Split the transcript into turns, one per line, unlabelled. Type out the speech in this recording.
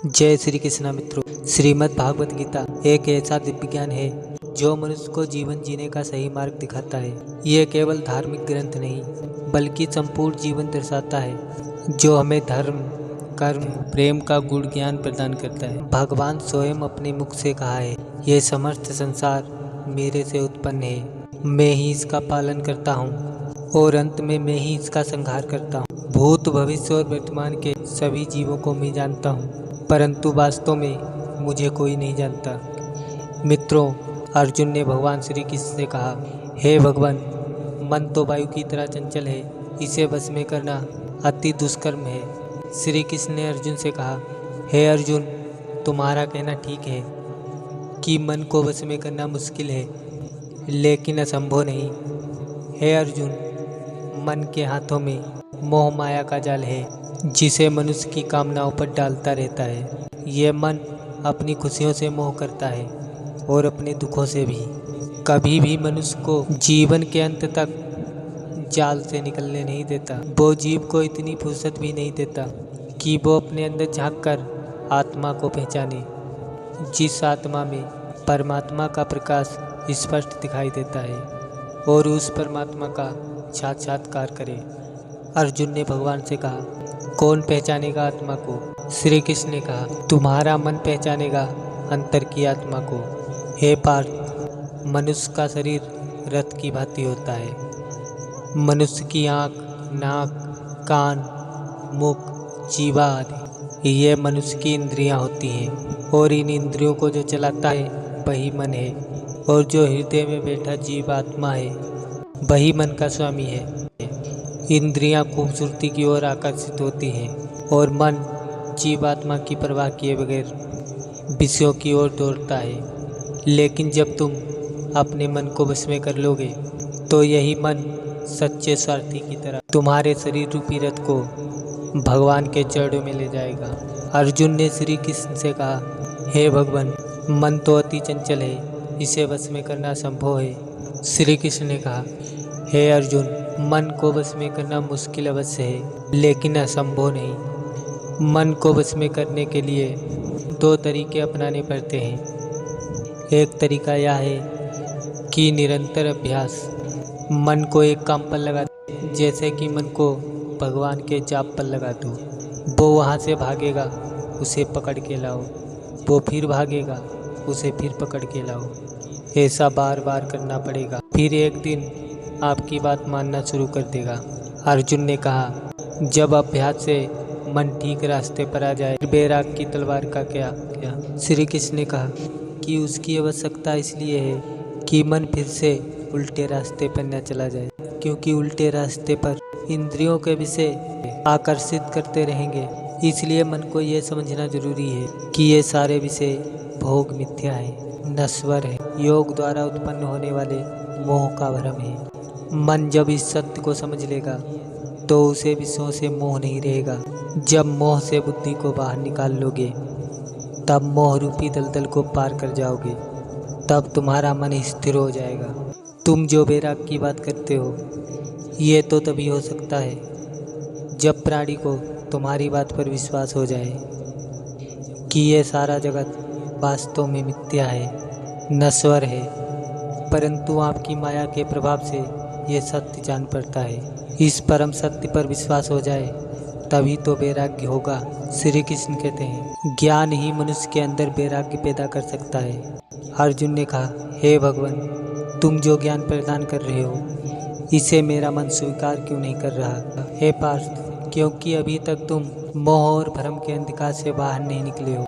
जय श्री कृष्णा मित्रों। श्रीमद् भागवत गीता एक ऐसा दिव्य ज्ञान है जो मनुष्य को जीवन जीने का सही मार्ग दिखाता है। ये केवल धार्मिक ग्रंथ नहीं बल्कि संपूर्ण जीवन दर्शाता है जो हमें धर्म, कर्म, प्रेम का गुण ज्ञान प्रदान करता है। भगवान स्वयं अपने मुख से कहा है, ये समस्त संसार मेरे से उत्पन्न है, मैं ही इसका पालन करता हूँ और अंत में मैं ही इसका संहार करता हूँ। भूत, भविष्य और वर्तमान के सभी जीवों को मैं जानता हूँ, परंतु वास्तव में मुझे कोई नहीं जानता। मित्रों, अर्जुन ने भगवान श्री कृष्ण से कहा, हे भगवान, मन तो वायु की तरह चंचल है, इसे वश में करना अति दुष्कर्म है। श्री कृष्ण ने अर्जुन से कहा, हे अर्जुन, तुम्हारा कहना ठीक है कि मन को वश में करना मुश्किल है, लेकिन असंभव नहीं। हे अर्जुन, मन के हाथों में मोह माया का जाल है जिसे मनुष्य की कामनाओं पर डालता रहता है। यह मन अपनी खुशियों से मोह करता है और अपने दुखों से भी। कभी भी मनुष्य को जीवन के अंत तक जाल से निकलने नहीं देता। वो जीव को इतनी फुर्सत भी नहीं देता कि वो अपने अंदर झांककर आत्मा को पहचाने, जिस आत्मा में परमात्मा का प्रकाश स्पष्ट दिखाई देता है, और उस परमात्मा का साक्षात्कार करे। अर्जुन ने भगवान से कहा, कौन पहचानेगा आत्मा को? श्री कृष्ण ने कहा, तुम्हारा मन पहचानेगा अंतर की आत्मा को। हे पार्थ, मनुष्य का शरीर रथ की भांति होता है। मनुष्य की आँख, नाक, कान, मुख, जीवा आदि ये मनुष्य की इंद्रियां होती हैं, और इन इंद्रियों को जो चलाता है वही मन है, और जो हृदय में बैठा जीव आत्मा है वही मन का स्वामी है। इंद्रियां खूबसूरती की ओर आकर्षित होती हैं और मन जीवात्मा की परवाह किए बगैर विषयों की ओर दौड़ता है। लेकिन जब तुम अपने मन को वश में कर लोगे तो यही मन सच्चे सारथी की तरह तुम्हारे शरीर रूपी रथ को भगवान के चरणों में ले जाएगा। अर्जुन ने श्री कृष्ण से कहा, हे भगवान, मन तो अति चंचल है, इसे वश में करना संभव है। श्री कृष्ण ने कहा, हे अर्जुन, मन को वश में करना मुश्किल अवश्य है, लेकिन असंभव नहीं। मन को वश में करने के लिए दो तरीके अपनाने पड़ते हैं। एक तरीका यह है कि निरंतर अभ्यास। मन को एक काम पर लगा दो, जैसे कि मन को भगवान के जाप पर लगा दो। वो वहाँ से भागेगा, उसे पकड़ के लाओ। वो फिर भागेगा, उसे फिर पकड़ के लाओ। ऐसा बार बार करना पड़ेगा, फिर एक दिन आपकी बात मानना शुरू कर देगा। अर्जुन ने कहा, जब अभ्यास से मन ठीक रास्ते पर आ जाए, बैराग की तलवार का क्या? श्री कृष्ण ने कहा कि उसकी आवश्यकता इसलिए है कि मन फिर से उल्टे रास्ते पर न चला जाए, क्योंकि उल्टे रास्ते पर इंद्रियों के विषय आकर्षित करते रहेंगे। इसलिए मन को यह समझना जरूरी है कि ये सारे विषय भोग मिथ्या है, नश्वर है, योग द्वारा उत्पन्न होने वाले मोह का भ्रम है। मन जब इस सत्य को समझ लेगा तो उसे विषयों से मोह नहीं रहेगा। जब मोह से बुद्धि को बाहर निकाल लोगे तब मोह रूपी दलदल को पार कर जाओगे, तब तुम्हारा मन स्थिर हो जाएगा। तुम जो बैराग की बात करते हो, ये तो तभी हो सकता है जब प्राणी को तुम्हारी बात पर विश्वास हो जाए कि ये सारा जगत वास्तव में मिथ्या है, नश्वर है, परंतु आपकी माया के प्रभाव से ये सत्य जान पड़ता है। इस परम सत्य पर विश्वास हो जाए तभी तो वैराग्य होगा। श्री कृष्ण कहते हैं, ज्ञान ही मनुष्य के अंदर वैराग्य पैदा कर सकता है। अर्जुन ने कहा, हे भगवान, तुम जो ज्ञान प्रदान कर रहे हो इसे मेरा मन स्वीकार क्यों नहीं कर रहा? हे पार्थ, क्योंकि अभी तक तुम मोह और भ्रम के अंधकार से बाहर नहीं निकले हो।